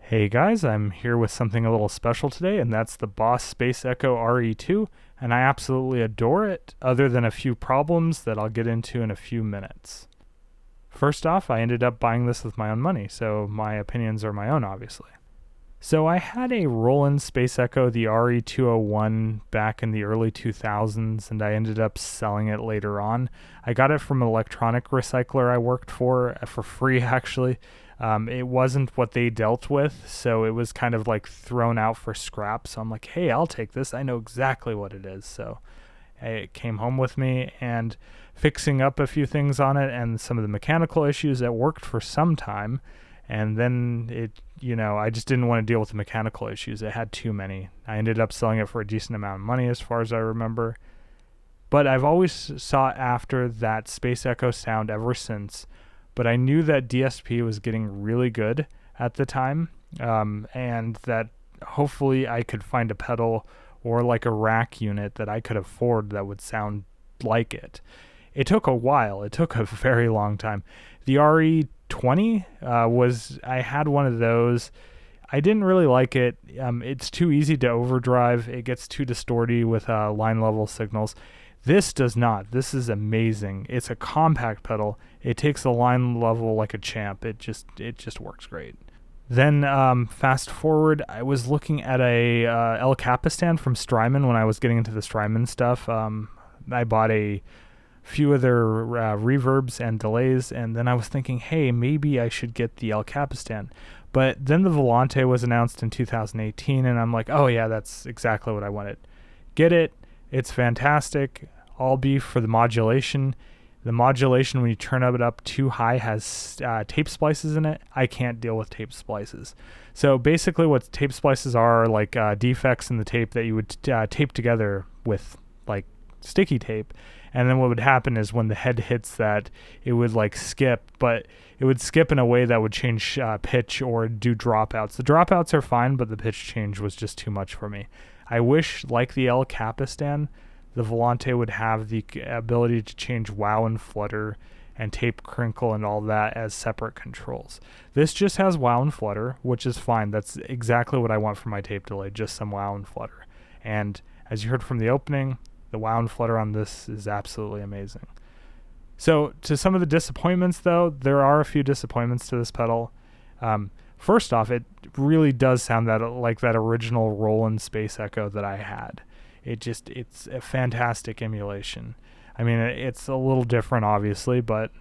Hey guys, I'm here with something a little special today, and that's the Boss Space Echo RE-2, and I absolutely adore it, other than a few problems that I'll get into in a few minutes. First off, I ended up buying this with my own money, so my opinions are my own, obviously. So I had a Roland Space Echo, the RE-201, back in the early 2000s, and I ended up selling it later on. I got it from an electronic recycler I worked for free, actually. It wasn't what they dealt with, so it was kind of like thrown out for scrap. So I'm like, hey, I'll take this. I know exactly what it is. So it came home with me, and fixing up a few things on it and some of the mechanical issues that worked for some time. And then I just didn't want to deal with the mechanical issues. It had too many. I ended up selling it for a decent amount of money as far as I remember. But I've always sought after that Space Echo sound ever since. But I knew that DSP was getting really good at the time, and that hopefully I could find a pedal or like a rack unit that I could afford that would sound like it. It took a while. It took a very long time. The RE-20 I had one of those. I didn't really like it. It's too easy to overdrive. It gets too distorty with line level signals. This does not. This is amazing. It's a compact pedal. It takes the line level like a champ. It just works great. Then fast forward, I was looking at a El Capistan from Strymon when I was getting into the Strymon stuff. I bought a few of their reverbs and delays, and then I was thinking, hey, maybe I should get the El Capistan. But then the Volante was announced in 2018, and I'm like, oh yeah, that's exactly what I wanted. Get it. It's fantastic. All be for the modulation. The modulation, when you turn it up too high, has tape splices in it. I can't deal with tape splices. So basically what tape splices are like defects in the tape that you would tape together with like sticky tape. And then what would happen is when the head hits that, it would like skip, but it would skip in a way that would change pitch or do dropouts. The dropouts are fine, but the pitch change was just too much for me. I wish, like the El Capistan, the Volante would have the ability to change wow and flutter and tape crinkle and all that as separate controls. This just has wow and flutter, which is fine. That's exactly what I want for my tape delay, just some wow and flutter. And as you heard from the opening, the wow and flutter on this is absolutely amazing. So to some of the disappointments, though, there are a few disappointments to this pedal. First off, it really does sound like that original Roland Space Echo that I had. It's a fantastic emulation. I mean, it's a little different, obviously, but,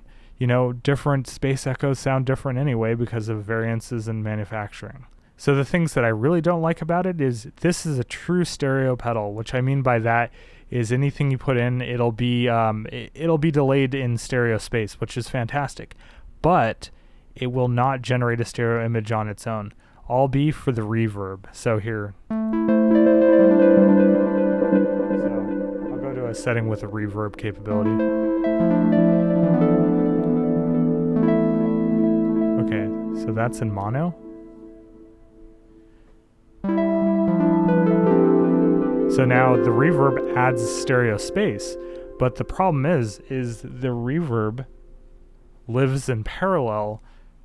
different Space Echoes sound different anyway because of variances in manufacturing. So the things that I really don't like about it is this is a true stereo pedal. Which I mean by that is anything you put in, it'll be delayed in stereo space, which is fantastic. But it will not generate a stereo image on its own. All be for the reverb. So here. So I'll go to a setting with a reverb capability. Okay, so that's in mono. So now the reverb adds stereo space, but the problem is the reverb lives in parallel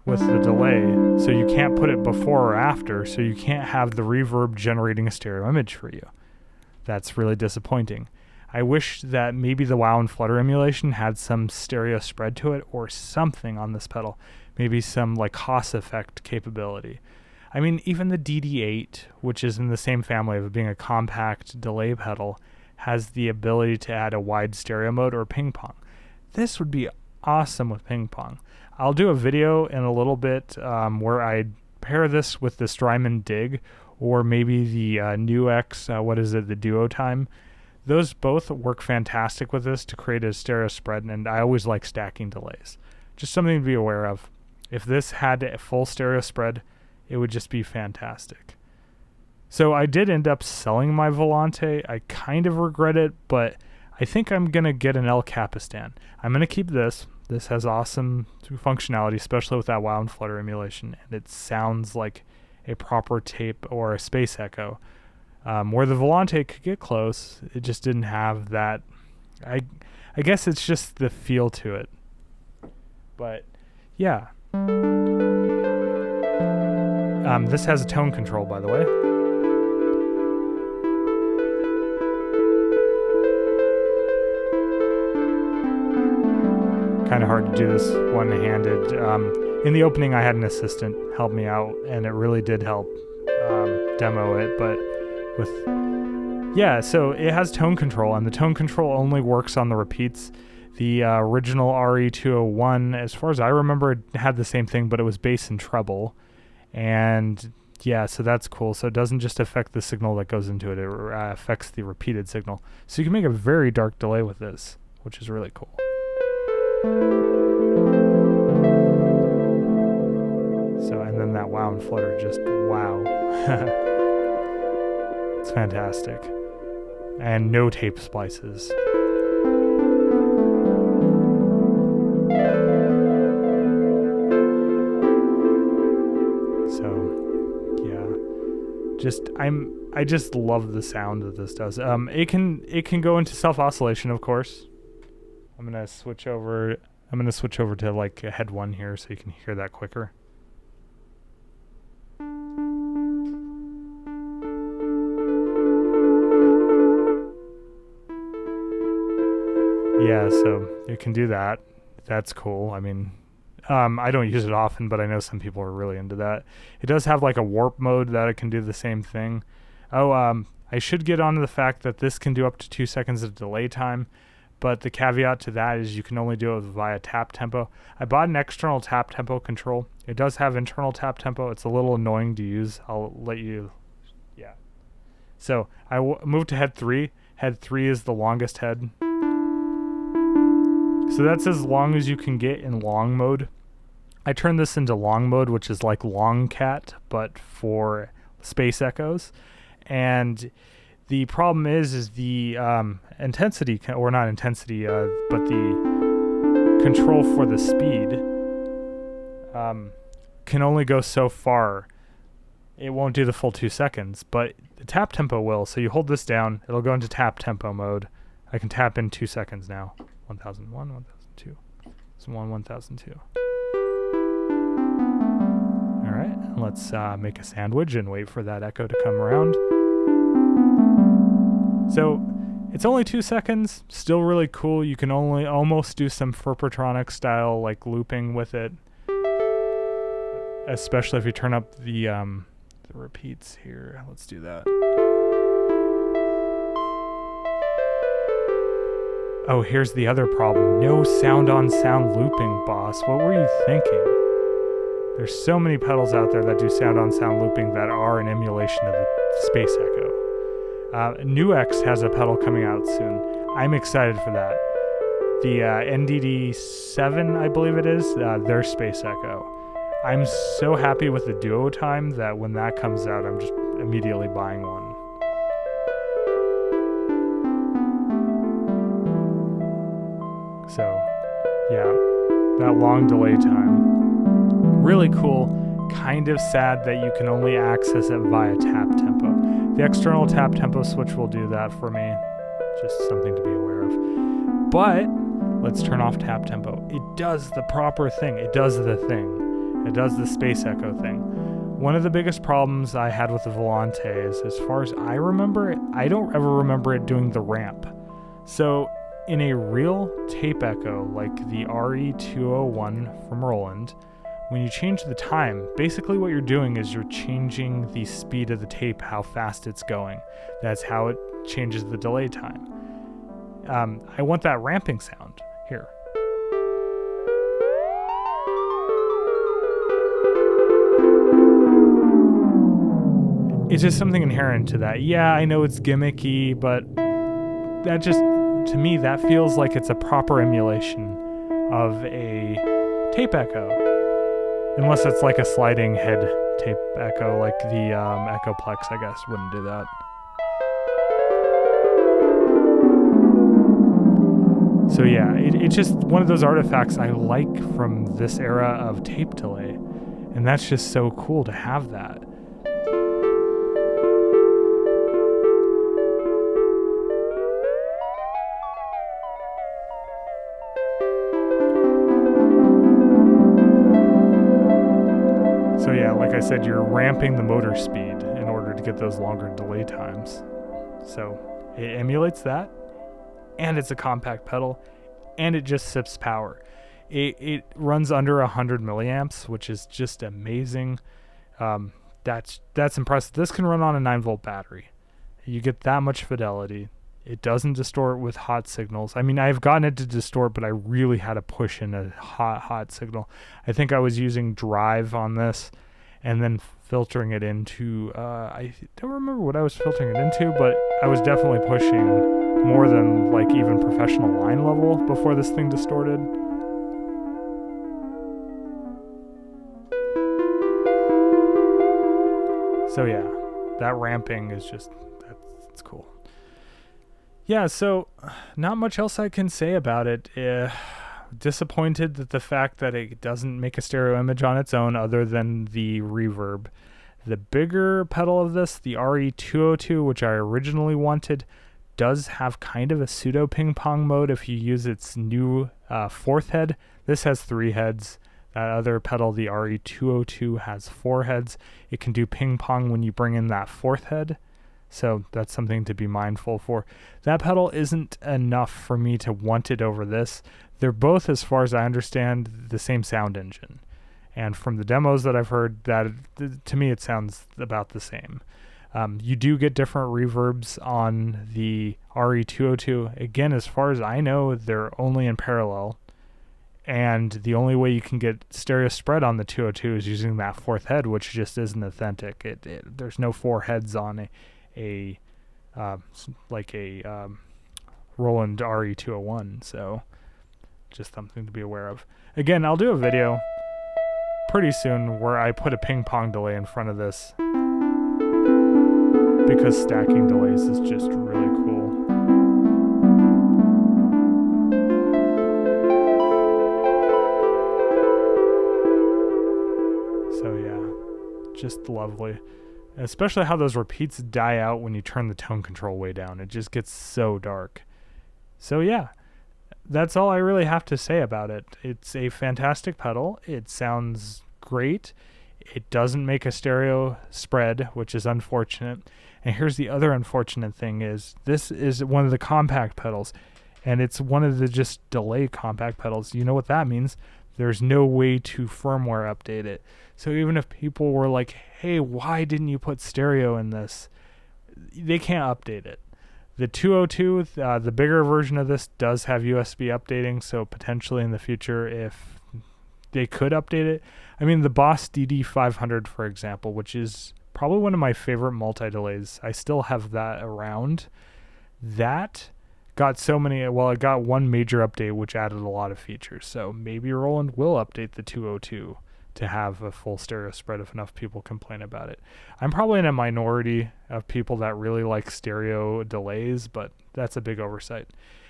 with the delay, so you can't put it before or after, so you can't have the reverb generating a stereo image for you. That's really disappointing. I wish that maybe the wow and flutter emulation had some stereo spread to it or something on this pedal, maybe some like Haas effect capability. I mean, even the DD8, which is in the same family of being a compact delay pedal, has the ability to add a wide stereo mode or ping pong. This would be awesome with ping pong. I'll do a video in a little bit where I pair this with the Strymon Dig or maybe the NuX, the Duo Time. Those both work fantastic with this to create a stereo spread, and I always like stacking delays. Just something to be aware of. If this had a full stereo spread, it would just be fantastic. So I did end up selling my Volante. I kind of regret it, but I think I'm going to get an El Capistan. I'm going to keep this. This has awesome functionality, especially with that wow and flutter emulation, and it sounds like a proper tape or a Space Echo. Where the Volante could get close, it just didn't have that. I guess it's just the feel to it. But yeah. This has a tone control, by the way. Kind of hard to do this one-handed. In the opening, I had an assistant help me out, and it really did help demo it. But so it has tone control, and the tone control only works on the repeats. The original RE-201, as far as I remember, it had the same thing, but it was bass and treble. And yeah, so that's cool. So it doesn't just affect the signal that goes into it, it affects the repeated signal. So you can make a very dark delay with this, which is really cool. So, and then that wow and flutter, just wow. It's fantastic. And no tape splices. So, yeah. I just love the sound that this does. It can go into self-oscillation, of course. I'm gonna switch over to like head 1 here so you can hear that quicker. Yeah, so you can do that. That's cool. I mean, I don't use it often, but I know some people are really into that. It does have like a warp mode that it can do the same thing. I should get onto the fact that this can do up to 2 seconds of delay time. But the caveat to that is you can only do it via tap tempo. I bought an external tap tempo control. It does have internal tap tempo. It's a little annoying to use. I'll let you, yeah. So I moved to head 3. Head 3 is the longest head. So that's as long as you can get in long mode. I turned this into long mode, which is like long cat, but for space echoes. And the problem is the intensity, or not intensity, but the control for the speed can only go so far. It won't do the full 2 seconds, but the tap tempo will. So you hold this down, it'll go into tap tempo mode. I can tap in 2 seconds now. 1001, 1002, 1001, 1002. All right, let's make a sandwich and wait for that echo to come around. So it's only 2 seconds, still really cool. You can only almost do some Furpertronic style like looping with it, especially if you turn up the repeats here. Let's do that. Oh, here's the other problem. No sound on sound looping, boss. What were you thinking? There's so many pedals out there that do sound on sound looping that are an emulation of the Space Echo. NewX has a pedal coming out soon. I'm excited for that. The NDD7, I believe it is, their Space Echo. I'm so happy with the duo time that when that comes out, I'm just immediately buying one. So, yeah, that long delay time. Really cool. Kind of sad that you can only access it via tap tempo. The external tap tempo switch will do that for me. Just something to be aware of. But let's turn off tap tempo. It does the proper thing. It does the thing. It does the Space Echo thing. One of the biggest problems I had with the Volante is, as far as I remember, I don't ever remember it doing the ramp. So in a real tape echo like the RE-201 from Roland, when you change the time, basically what you're doing is you're changing the speed of the tape, how fast it's going. That's how it changes the delay time. I want that ramping sound here. It's just something inherent to that. Yeah, I know it's gimmicky, but that just, to me, that feels like it's a proper emulation of a tape echo. Unless it's like a sliding head tape echo, like the Echoplex, I guess, wouldn't do that. So yeah, it's just one of those artifacts I like from this era of tape delay. And that's just so cool to have that. So yeah, like I said, you're ramping the motor speed in order to get those longer delay times. So it emulates that, and it's a compact pedal, and it just sips power. It runs under 100 milliamps, which is just amazing. That's impressive. This can run on a 9-volt battery. You get that much fidelity. It doesn't distort with hot signals. I mean, I've gotten it to distort, but I really had to push in a hot signal. I think I was using drive on this and then filtering it into, I don't remember what I was filtering it into, but I was definitely pushing more than like even professional line level before this thing distorted. So yeah, that ramping is just, that's cool. Yeah, so not much else I can say about it. Disappointed that the fact that it doesn't make a stereo image on its own other than the reverb. The bigger pedal of this, the RE-2, which I originally wanted, does have kind of a pseudo ping pong mode if you use its new 4th head. This has 3 heads. That other pedal, the RE-2, has 4 heads. It can do ping pong when you bring in that 4th head. So that's something to be mindful for. That pedal isn't enough for me to want it over this. They're both, as far as I understand, the same sound engine. And from the demos that I've heard, that to me it sounds about the same. You do get different reverbs on the RE-2. Again, as far as I know, they're only in parallel. And the only way you can get stereo spread on the 202 is using that 4th head, which just isn't authentic. There's no 4 heads on a Roland RE-201, so just something to be aware of. Again, I'll do a video pretty soon where I put a ping pong delay in front of this because stacking delays is just really cool. So yeah, just lovely. Especially how those repeats die out when you turn the tone control way down. It just gets so dark. So yeah, that's all I really have to say about it. It's a fantastic pedal. It sounds great. It doesn't make a stereo spread, which is unfortunate. And here's the other unfortunate thing is this is one of the compact pedals, and it's one of the just delay compact pedals. You know what that means? There's no way to firmware update it. So even if people were like, hey, why didn't you put stereo in this? They can't update it. The 202, the bigger version of this, does have USB updating, so potentially in the future, if they could update it. I mean, the Boss DD500, for example, which is probably one of my favorite multi-delays. I still have that around. That got so many, well, it got one major update, which added a lot of features. So maybe Roland will update the 202 to have a full stereo spread if enough people complain about it. I'm probably in a minority of people that really like stereo delays, but that's a big oversight.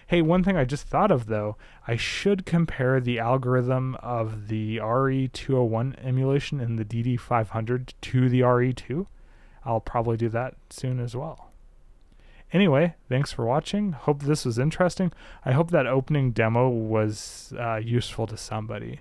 Hey, one thing I just thought of though, I should compare the algorithm of the RE-201 emulation and the DD500 to the RE-2. I'll probably do that soon as well. Anyway, thanks for watching. Hope this was interesting. I hope that opening demo was useful to somebody.